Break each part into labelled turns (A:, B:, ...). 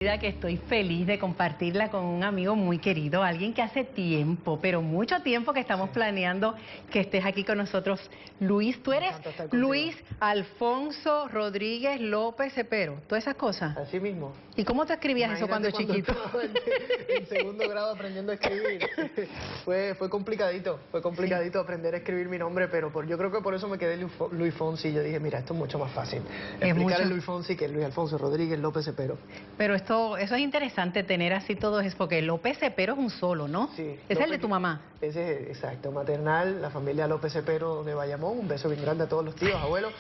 A: Que estoy feliz de compartirla con un amigo muy querido, alguien que hace tiempo, pero mucho tiempo que estamos planeando que estés aquí con nosotros. Luis, tú eres Luis Alfonso Rodríguez López Cepero, todas esas cosas.
B: Así mismo.
A: ¿Y cómo te escribías eso cuando chiquito?
B: Estaba en segundo grado aprendiendo a escribir. Fue complicadito aprender a escribir mi nombre, pero yo creo que por eso me quedé Luis Fonsi. Yo dije, mira, esto es mucho más fácil. Explicar Luis Fonsi que Luis Alfonso Rodríguez López Cepero.
A: Pero eso es interesante tener así todo eso, porque López Cepero es un solo, ¿no?
B: Sí.
A: Es el de tu mamá.
B: Ese es, exacto, maternal, la familia López Cepero de Bayamón. Un beso bien grande a todos los tíos, abuelos,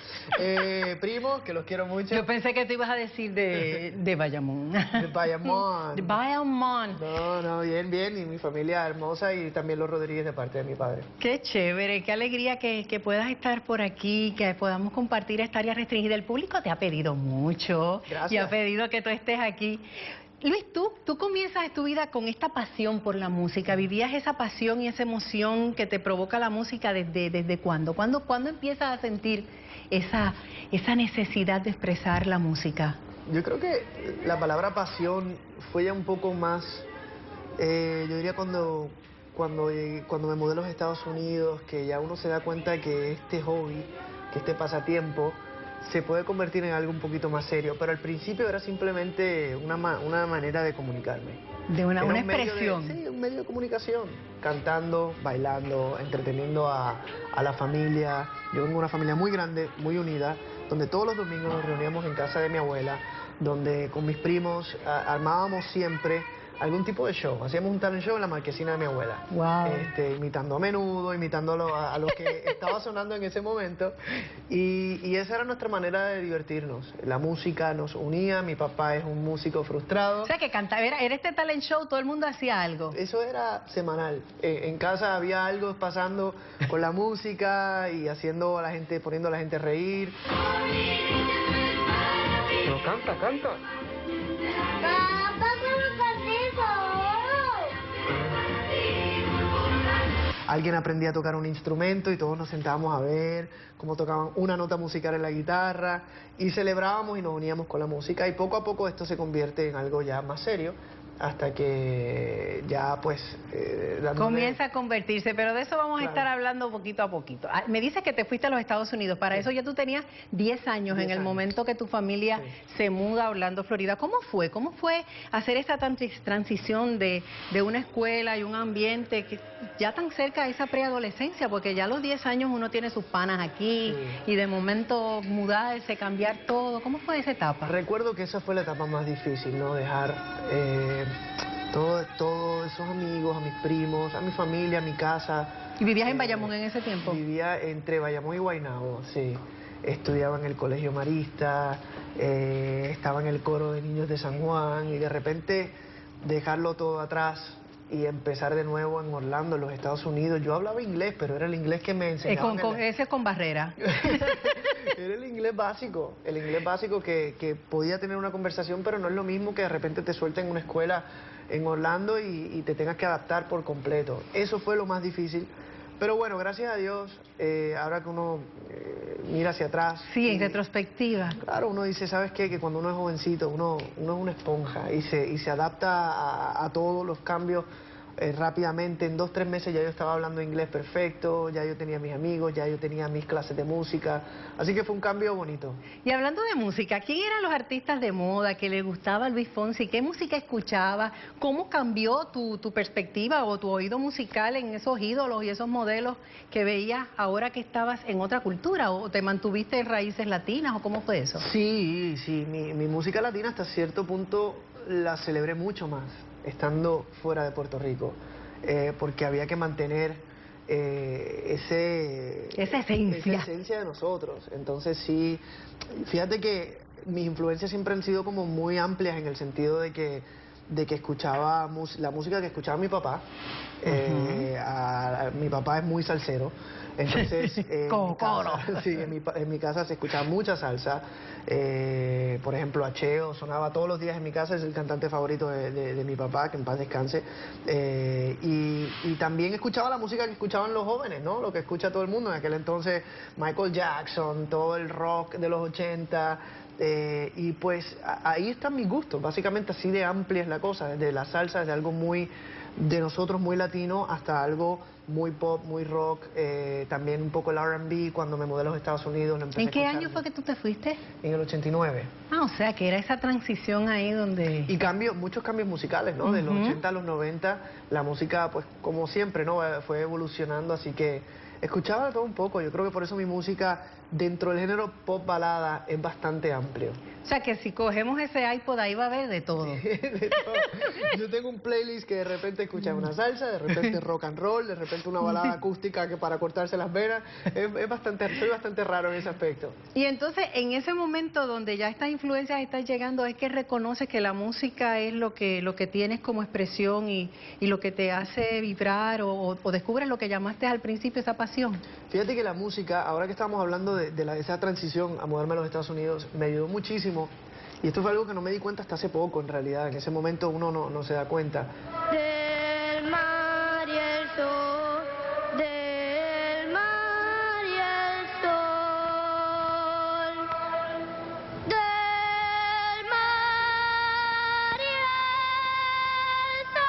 B: primos, que los quiero mucho.
A: Yo pensé que te ibas a decir de Bayamón.
B: De Bayamón.
A: De Bayamón.
B: No, bien, y mi familia hermosa y también los Rodríguez de parte de mi padre.
A: Qué chévere, qué alegría que puedas estar por aquí, que podamos compartir esta área restringida. El público te ha pedido mucho.
B: Gracias.
A: Y ha pedido que tú estés aquí. Luis, tú comienzas tu vida con esta pasión por la música. ¿Vivías esa pasión y esa emoción que te provoca la música desde cuándo? ¿Cuándo empiezas a sentir esa necesidad de expresar la música?
B: Yo creo que la palabra pasión fue ya un poco más, yo diría cuando me mudé a los Estados Unidos, que ya uno se da cuenta que este hobby, que este pasatiempo, se puede convertir en algo un poquito más serio, pero al principio era simplemente una manera de comunicarme.
A: De una expresión.
B: Sí, un medio de comunicación, cantando, bailando, entreteniendo a la familia. Yo vengo de una familia muy grande, muy unida, donde todos los domingos nos reuníamos en casa de mi abuela, donde con mis primos armábamos siempre algún tipo de show. Hacíamos un talent show en la marquesina de mi abuela.
A: Wow.
B: Imitando a Menudo, imitando a lo que estaba sonando en ese momento. Y esa era nuestra manera de divertirnos. La música nos unía, mi papá es un músico frustrado.
A: O sea, que cantaba, era este talent show, todo el mundo hacía algo.
B: Eso era semanal. En casa había algo pasando con la música y poniendo a la gente a reír. No, canta. Alguien aprendía a tocar un instrumento y todos nos sentábamos a ver cómo tocaban una nota musical en la guitarra y celebrábamos y nos uníamos con la música y poco a poco esto se convierte en algo ya más serio hasta que ya pues...
A: comienza a convertirse, pero de eso vamos a estar hablando poquito a poquito. Me dices que te fuiste a los Estados Unidos, para eso ya tú tenías 10 años en el momento que tu familia se muda a Orlando, Florida. ¿Cómo fue hacer esa transición de una escuela y un ambiente que ya tan cerca de esa preadolescencia? Porque ya a los 10 años uno tiene sus panas aquí y de momento mudarse, cambiar todo. ¿Cómo fue esa etapa?
B: Recuerdo que esa fue la etapa más difícil, ¿no? Dejar todos esos amigos, a mis primos, a mi familia, a mi casa.
A: ¿Y vivías en Bayamón en ese tiempo?
B: Vivía entre Bayamón y Guaynabo, sí. Estudiaba en el Colegio Marista, estaba en el coro de niños de San Juan y de repente dejarlo todo atrás y empezar de nuevo en Orlando, en los Estados Unidos. Yo hablaba inglés, pero era el inglés que me enseñaban.
A: Ese es con barrera.
B: Era el inglés básico que podía tener una conversación, pero no es lo mismo que de repente te suelten en una escuela en Orlando y te tengas que adaptar por completo. Eso fue lo más difícil. Pero bueno, gracias a Dios, ahora que uno mira hacia atrás...
A: Sí, en retrospectiva.
B: Claro, uno dice, ¿sabes qué? Que cuando uno es jovencito, uno es una esponja y se adapta a todos los cambios rápidamente. En 2 o 3 meses ya yo estaba hablando inglés perfecto, ya yo tenía mis amigos, ya yo tenía mis clases de música. Así que fue un cambio bonito.
A: Y hablando de música, ¿quién eran los artistas de moda que le gustaba a Luis Fonsi? ¿Qué música escuchaba? ¿Cómo cambió tu perspectiva o tu oído musical en esos ídolos y esos modelos que veías ahora que estabas en otra cultura? ¿O te mantuviste en raíces latinas o cómo fue eso?
B: Sí, mi música latina hasta cierto punto la celebré mucho más estando fuera de Puerto Rico, porque había que mantener esa esencia de nosotros. Entonces sí, fíjate que mis influencias siempre han sido como muy amplias en el sentido de que escuchaba la música que escuchaba mi papá. Mi papá es muy salsero, Entonces,
A: Coro.
B: sí, en mi casa se escuchaba mucha salsa. Por ejemplo, Acheo sonaba todos los días en mi casa, es el cantante favorito de mi papá, que en paz descanse. Y también escuchaba la música que escuchaban los jóvenes, ¿no? Lo que escucha todo el mundo en aquel entonces, Michael Jackson, todo el rock de los 80. Y pues ahí están mis gustos, básicamente así de amplia es la cosa, desde la salsa, desde algo muy de nosotros, muy latino, hasta algo muy pop, muy rock, también un poco el R&B. Cuando me mudé a los Estados Unidos lo empecé
A: ¿En qué
B: a
A: año
B: escuchar.
A: fue que tú te fuiste?
B: En el 89.
A: Ah, o sea, que era esa transición ahí donde...
B: Y muchos cambios musicales, ¿no? De los 80 a los 90, la música, pues como siempre, ¿no? Fue evolucionando, así que escuchaba de todo un poco. Yo creo que por eso mi música, dentro del género pop balada, es bastante amplio.
A: O sea, que si cogemos ese iPod, ahí va a haber de todo.
B: De todo. Yo tengo un playlist que de repente escucha una salsa, de repente rock and roll, de repente una balada acústica que para cortarse las venas. Soy bastante raro en ese aspecto.
A: Y entonces, en ese momento donde ya estas influencias están llegando, es que reconoces que la música es lo que tienes como expresión y lo que te hace vibrar, o descubres lo que llamaste al principio, esa pasión.
B: Fíjate que la música, ahora que estamos hablando de esa transición a mudarme a los Estados Unidos, me ayudó muchísimo. Y esto fue algo que no me di cuenta hasta hace poco, en realidad. En ese momento uno no se da cuenta.
C: Del mar y el sol, del mar y el sol, del mar y el sol.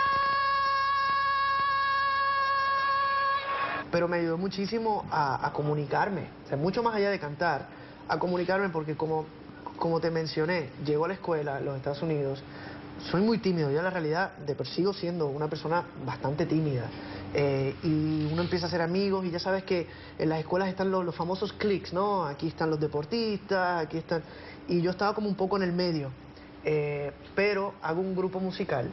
B: Pero me ayudó muchísimo a comunicarme, o sea, mucho más allá de cantar, a comunicarme, porque como te mencioné, llego a la escuela en los Estados Unidos, soy muy tímido. Yo en la realidad sigo siendo una persona bastante tímida. Y uno empieza a hacer amigos y ya sabes que en las escuelas están los famosos cliques, ¿no? Aquí están los deportistas, aquí están... Y yo estaba como un poco en el medio. Pero hago un grupo musical.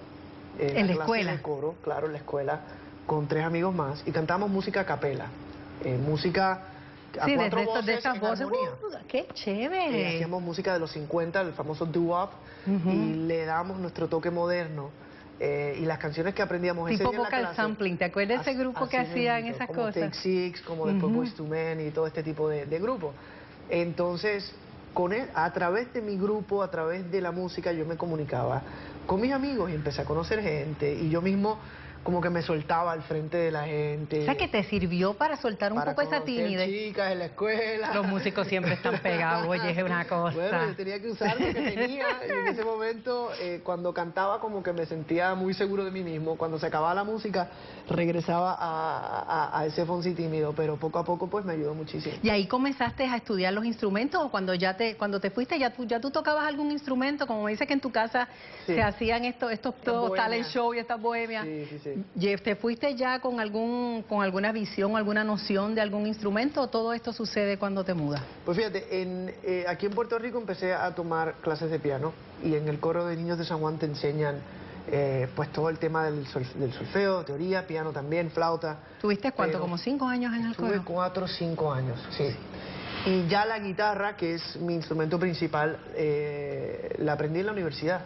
A: ¿En la escuela?
B: De coro, claro, en la escuela, con 3 amigos más. Y cantábamos música a capela. Música...
A: Sí,
B: a 4 voces
A: de esas
B: en
A: voces.
B: armonía.
A: ¡Qué chévere!
B: Hacíamos música de los 50, el famoso doo-wop, y le damos nuestro toque moderno. Y las canciones que aprendíamos ese
A: Tipo
B: día en la
A: vocal
B: clase,
A: sampling, ¿te acuerdas de ese grupo que hacían
B: mismito,
A: esas
B: como
A: cosas?
B: Take Six, como después Boyz II Men y todo este tipo de grupos. Entonces, a través de mi grupo, a través de la música, yo me comunicaba con mis amigos y empecé a conocer gente, y yo mismo como que me soltaba al frente de la gente.
A: O sea, que te sirvió para soltar un poco esa timidez.
B: Chicas en la escuela.
A: Los músicos siempre están pegados, oye, es una cosa.
B: Bueno, yo tenía que usar lo que tenía, y en ese momento, cuando cantaba, como que me sentía muy seguro de mí mismo. Cuando se acababa la música, regresaba a ese Fonsi tímido, pero poco a poco pues me ayudó muchísimo.
A: ¿Y ahí comenzaste a estudiar los instrumentos, o cuando te fuiste ya tú tocabas algún instrumento? Como me dices que en tu casa
B: Sí.
A: se hacían estos talent show y estas bohemias.
B: Sí.
A: ¿Te fuiste ya con alguna visión, alguna noción de algún instrumento, o todo esto sucede cuando te mudas?
B: Pues fíjate, aquí en Puerto Rico empecé a tomar clases de piano, y en el coro de niños de San Juan te enseñan pues todo el tema del solfeo, teoría, piano también, flauta.
A: ¿Tuviste cuánto?
B: Pero
A: ¿Como 5 años en el
B: Tuve
A: coro?
B: 4 o 5 años, sí. Y ya la guitarra, que es mi instrumento principal, la aprendí en la universidad,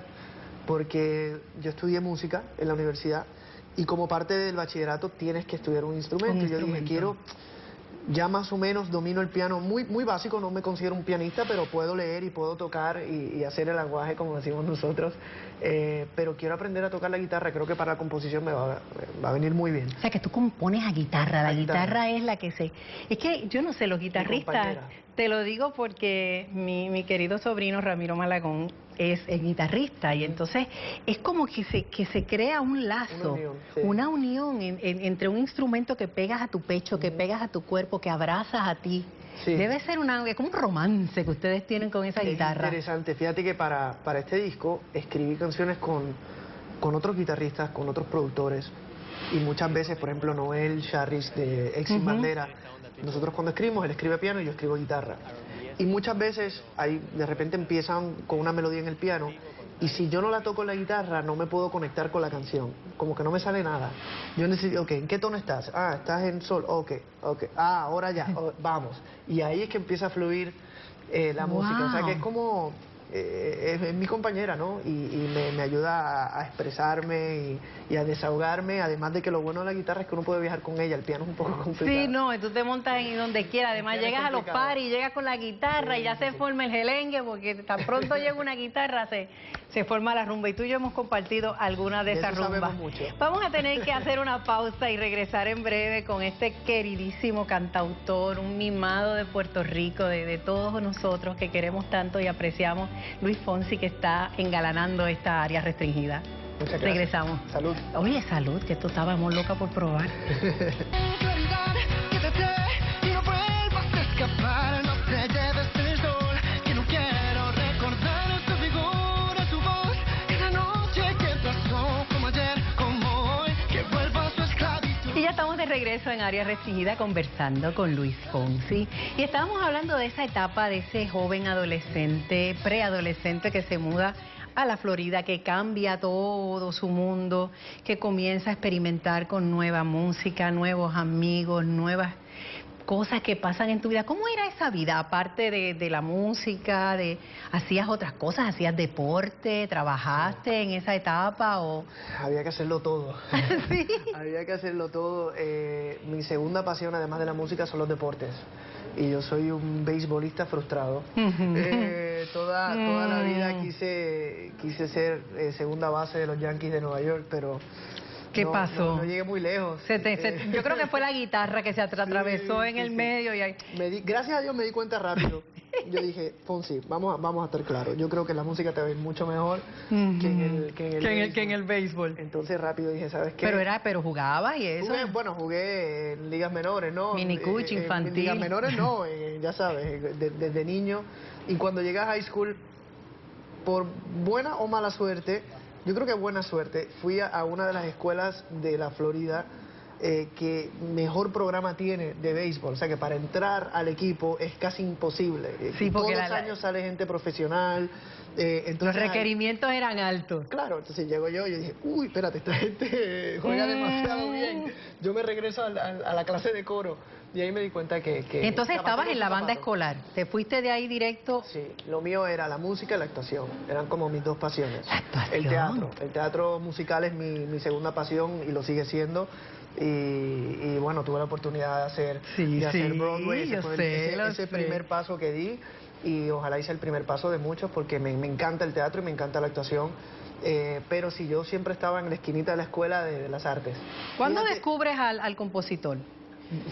B: porque yo estudié música en la universidad, y como parte del bachillerato tienes que estudiar un instrumento. Y yo dije, ya más o menos domino el piano, muy básico, no me considero un pianista, pero puedo leer y puedo tocar y hacer el lenguaje, como decimos nosotros, pero quiero aprender a tocar la guitarra. Creo que para la composición me va a venir muy bien.
A: O sea, que tú compones a guitarra, la
B: guitarra.
A: guitarra es la que se... Es que yo no sé, los guitarristas,
B: compañera.
A: te lo digo porque mi querido sobrino Ramiro Malagón es guitarrista, y entonces es como que se crea un lazo,
B: una unión, sí.
A: entre un instrumento que pegas a tu pecho, que pegas a tu cuerpo, que abrazas a ti.
B: Sí.
A: Debe ser es como un romance que ustedes tienen con esa guitarra.
B: Es interesante. Fíjate que para este disco escribí canciones con otros guitarristas, con otros productores, y muchas veces, por ejemplo, Noel Sharris de Exim Bandera, nosotros cuando escribimos, él escribe piano y yo escribo guitarra. Y muchas veces ahí de repente empiezan con una melodía en el piano, y si yo no la toco en la guitarra no me puedo conectar con la canción, como que no me sale nada. Yo necesito, ok, ¿en qué tono estás? Ah, estás en sol, ok, ahora ya, vamos. Y ahí es que empieza a fluir la música, o sea que es como es mi compañera, ¿no? Y me ayuda a expresarme y a desahogarme, además de que lo bueno de la guitarra es que uno puede viajar con ella, el piano es un poco complicado.
A: Sí, no, y tú te montas en donde quieras, además llegas a los paris, llegas con la guitarra y ya se forma el gelengue, porque tan pronto llega una guitarra se forma la rumba, y tú y yo hemos compartido algunas de esas rumbas. Vamos a tener que hacer una pausa y regresar en breve con este queridísimo cantautor, un mimado de Puerto Rico, de todos nosotros que queremos tanto y apreciamos, Luis Fonsi, que está engalanando esta área restringida.
B: Muchas gracias.
A: Regresamos.
B: Salud.
A: Oye, salud, que esto estábamos locas por probar.
D: Claridad, quédate y no vuelvas a escapar, no te lleves el sol, que no quiero recordar tu figura, tu voz, esa noche que pasó como ayer, como hoy, que vuelva a su esclavitud.
A: Y ya estamos de regreso en Área Restringida conversando con Luis Fonsi. Y estábamos hablando de esa etapa de ese joven adolescente, preadolescente que se muda a la Florida, que cambia todo su mundo, que comienza a experimentar con nueva música, nuevos amigos, nuevas cosas que pasan en tu vida. ¿Cómo era esa vida? Aparte de la música, ¿hacías otras cosas? ¿Hacías deporte? ¿Trabajaste en esa etapa? O...
B: Había que hacerlo todo.
A: Sí.
B: Había que hacerlo todo. Mi segunda pasión, además de la música, son los deportes. Y yo soy un beisbolista frustrado. Toda la vida quise ser segunda base de los Yankees de Nueva York, pero
A: ¿qué pasó?
B: No llegué muy lejos.
A: Yo creo que fue la guitarra que se atravesó en el medio. Y ahí...
B: Gracias a Dios me di cuenta rápido. Yo dije, Fonsi, vamos a estar claros. Yo creo que la música te va a ir mucho mejor que en el
A: béisbol.
B: Entonces rápido dije, ¿sabes qué?
A: Pero jugabas y eso.
B: Jugué en ligas menores, ¿no?
A: Minicuch, infantil.
B: En ligas menores no, ya sabes, desde niño. Y cuando llegué a high school, por buena o mala suerte, yo creo que buena suerte, fui a una de las escuelas de la Florida que mejor programa tiene de béisbol. O sea que para entrar al equipo es casi imposible.
A: Sí, porque
B: todos los años sale gente profesional. Entonces,
A: los requerimientos eran altos.
B: Claro, entonces llego yo y dije, uy, espérate, esta gente juega demasiado bien. Yo me regreso a la clase de coro y ahí me di cuenta que
A: entonces estabas en la banda escolar. ¿Te fuiste de ahí directo?
B: Sí, lo mío era la música y la actuación. Eran como mis dos pasiones.
A: La actuación.
B: El teatro musical es mi segunda pasión y lo sigue siendo. Y bueno, tuve la oportunidad de hacer Broadway. Ese fue ese primer paso que di, y ojalá hice el primer paso de muchos, porque me encanta el teatro y me encanta la actuación. Pero sí, yo siempre estaba en la esquinita de la escuela de las artes.
A: ¿Cuándo descubres al compositor?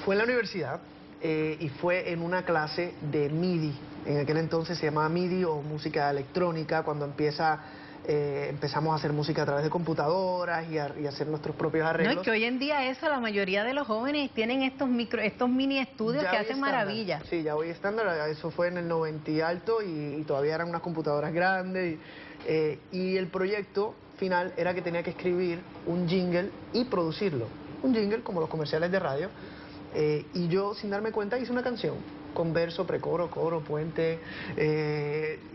B: Fue en la universidad y fue en una clase de MIDI. En aquel entonces se llamaba MIDI, o música electrónica, cuando empezamos a hacer música a través de computadoras y a hacer nuestros propios arreglos.
A: No, y que hoy en día eso, la mayoría de los jóvenes tienen estos mini estudios que hacen maravillas.
B: Sí, ya voy estándar. Eso fue en el 90 y alto, y todavía eran unas computadoras grandes. Y el proyecto final era que tenía que escribir un jingle y producirlo. Un jingle como los comerciales de radio. Y yo, sin darme cuenta, hice una canción con verso, precoro, coro, puente,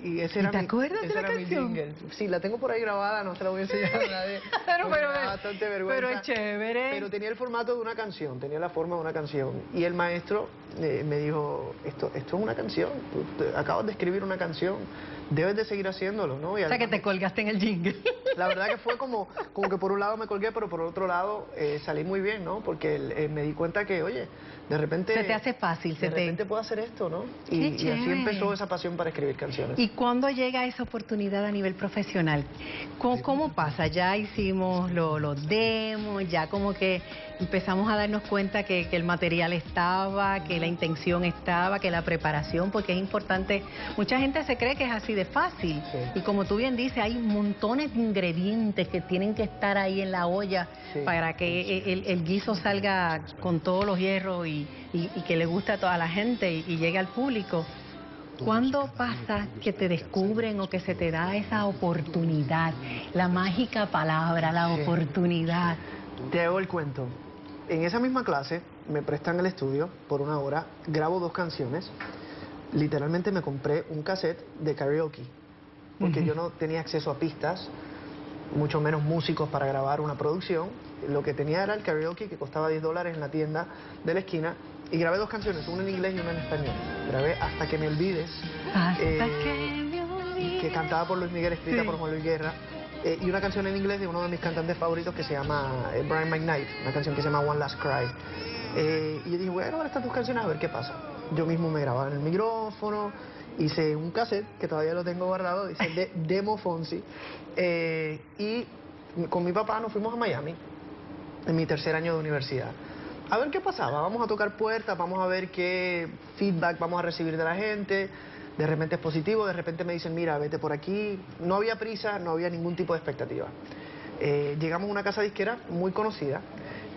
B: y ese era
A: ¿Te acuerdas de la canción?
B: Mi jingle. Sí, la tengo por ahí grabada, no se la voy a enseñar a nadie.
A: pero
B: me da bastante vergüenza.
A: Pero es chévere.
B: Pero tenía el formato de una canción, tenía la forma de una canción. Y el maestro me dijo, esto es una canción, acabas de escribir una canción, debes de seguir haciéndolo, ¿no? Y
A: o sea, que te colgaste en el jingle.
B: La verdad que fue como que por un lado me colgué, pero por otro lado salí muy bien, ¿no? Porque me di cuenta que, oye, de repente...
A: Se te hace fácil.
B: De repente puedo hacer esto, ¿no? Y así empezó esa pasión para escribir canciones.
A: ¿Y cuándo llega esa oportunidad a nivel profesional? ¿Cómo pasa? Ya hicimos los demos, ya como que empezamos a darnos cuenta que el material estaba, que la intención estaba, que la preparación, porque es importante. Mucha gente se cree que es así de fácil.
B: Sí.
A: Y como tú bien dices, hay montones de ingredientes que tienen que estar ahí en la olla para que el guiso salga con todos los hierros y que le guste a toda la gente y llegue al público. ¿Cuándo pasa que te descubren o que se te da esa oportunidad? La mágica palabra, la oportunidad.
B: Te hago el cuento. En esa misma clase me prestan el estudio por una hora, grabo 2 canciones. Literalmente me compré un cassette de karaoke, porque yo no tenía acceso a pistas, mucho menos músicos para grabar una producción. Lo que tenía era el karaoke, que costaba $10 en la tienda de la esquina, y grabé 2 canciones, una en inglés y una en español. Grabé Hasta que me olvides.
A: Hasta que me olvides.
B: que cantaba por Luis Miguel, escrita por Juan Luis Guerra, y una canción en inglés de uno de mis cantantes favoritos que se llama Brian McKnight, una canción que se llama One Last Cry. Y yo dije, voy a grabar estas dos canciones a ver qué pasa. Yo mismo me grababa en el micrófono, hice un cassette que todavía lo tengo guardado, dice Demo Fonsi, y con mi papá nos fuimos a Miami en mi tercer año de universidad. A ver qué pasaba, vamos a tocar puertas, vamos a ver qué feedback vamos a recibir de la gente. De repente es positivo, de repente me dicen, mira, vete por aquí. No había prisa, no había ningún tipo de expectativa. Llegamos a una casa disquera muy conocida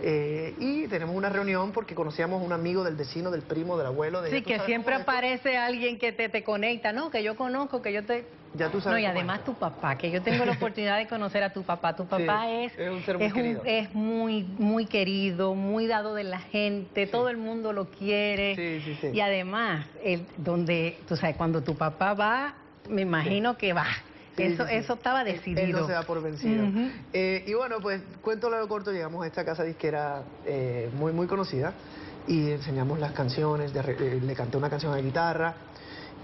B: y tenemos una reunión porque conocíamos a un amigo del vecino, del primo, del abuelo.
A: Sí, que siempre aparece alguien que te conecta, ¿no? Que yo conozco, que yo te...
B: Ya tú sabes.
A: No, y además tu papá, que yo tengo la oportunidad de conocer a tu papá. Tu papá
B: Sí, es un ser muy querido.
A: Es muy querido, muy dado de la gente, todo el mundo lo quiere.
B: Sí.
A: Y además, donde, tú sabes, cuando tu papá va, me imagino que va. Eso estaba decidido.
B: Él no se da por vencido. Y bueno, pues cuento lo corto, llegamos a esta casa disquera muy conocida y enseñamos las canciones, le canté una canción a guitarra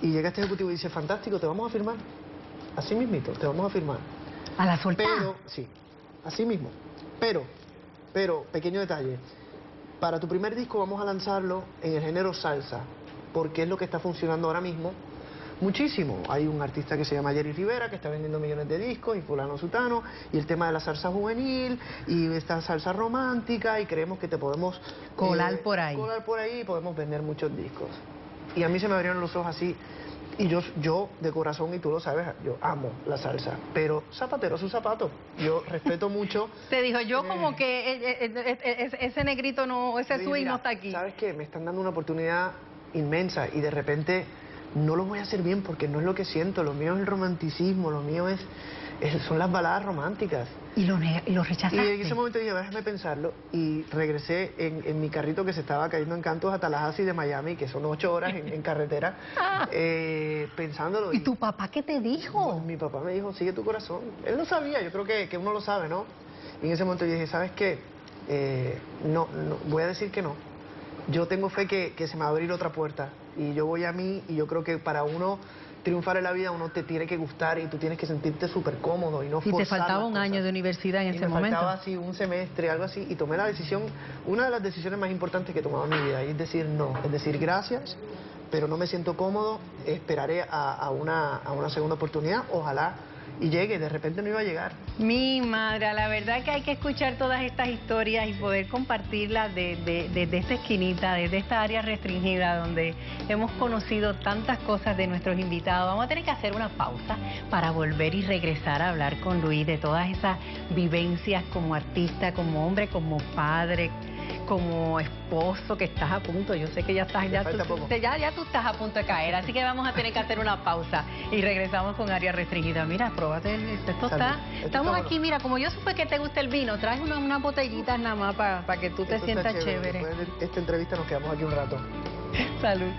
B: y llega este ejecutivo y dice, fantástico, te vamos a firmar. Así mismito, te vamos a firmar.
A: ¿A la soltada?
B: Pero, sí, así mismo. Pero, pequeño detalle, para tu primer disco vamos a lanzarlo en el género salsa, porque es lo que está funcionando ahora mismo muchísimo. Hay un artista que se llama Jerry Rivera que está vendiendo millones de discos y fulano sutano, y el tema de la salsa juvenil y esta salsa romántica, y creemos que te podemos
A: colar por ahí.
B: Colar por ahí y podemos vender muchos discos. Y a mí se me abrieron los ojos así, y yo de corazón, y tú lo sabes, yo amo la salsa, pero zapatero a su zapato. Yo respeto mucho.
A: Te dijo, yo como que ese negrito no, ese swing
B: mira,
A: no está aquí.
B: ¿Sabes qué? Me están dando una oportunidad inmensa y de repente no lo voy a hacer bien porque no es lo que siento. Lo mío es el romanticismo, lo mío son las baladas románticas.
A: ¿Y lo rechazaste?
B: Y en ese momento dije, déjame pensarlo, y regresé en mi carrito que se estaba cayendo en cantos a Tallahassee de Miami, que son 8 horas en carretera, pensándolo.
A: ¿Y tu papá qué te dijo?
B: Mi papá me dijo, sigue tu corazón. Él lo sabía, yo creo que uno lo sabe, ¿no? Y en ese momento yo dije, ¿sabes qué? No, voy a decir que no. Yo tengo fe que se me va a abrir otra puerta, y yo voy a mí, y yo creo que para uno triunfar en la vida uno te tiene que gustar y tú tienes que sentirte súper cómodo y no forzar.
A: Y te faltaba
B: las
A: un
B: cosas.
A: año de universidad en ese
B: me
A: momento.
B: faltaba así un semestre, algo así, y tomé la decisión, una de las decisiones más importantes que he tomado en mi vida, y es decir no, es decir gracias, pero no me siento cómodo, esperaré a una segunda oportunidad, ojalá y llegue, de repente no iba a llegar.
A: Mi madre, la verdad que hay que escuchar todas estas historias y poder compartirlas desde esta esquinita, desde esta área restringida donde hemos conocido tantas cosas de nuestros invitados. Vamos a tener que hacer una pausa para volver y regresar a hablar con Luis de todas esas vivencias como artista, como hombre, como padre, como esposo, que estás a punto, yo sé que ya estás, ya tú estás a punto de caer, así que vamos a tener que hacer una pausa y regresamos con área restringida. Mira, pruébate, estamos aquí, mira, como yo supe que te gusta el vino, traes unas botellitas nada más para que tú te sientas chévere.
B: Después de esta entrevista nos quedamos aquí un rato.
A: Salud.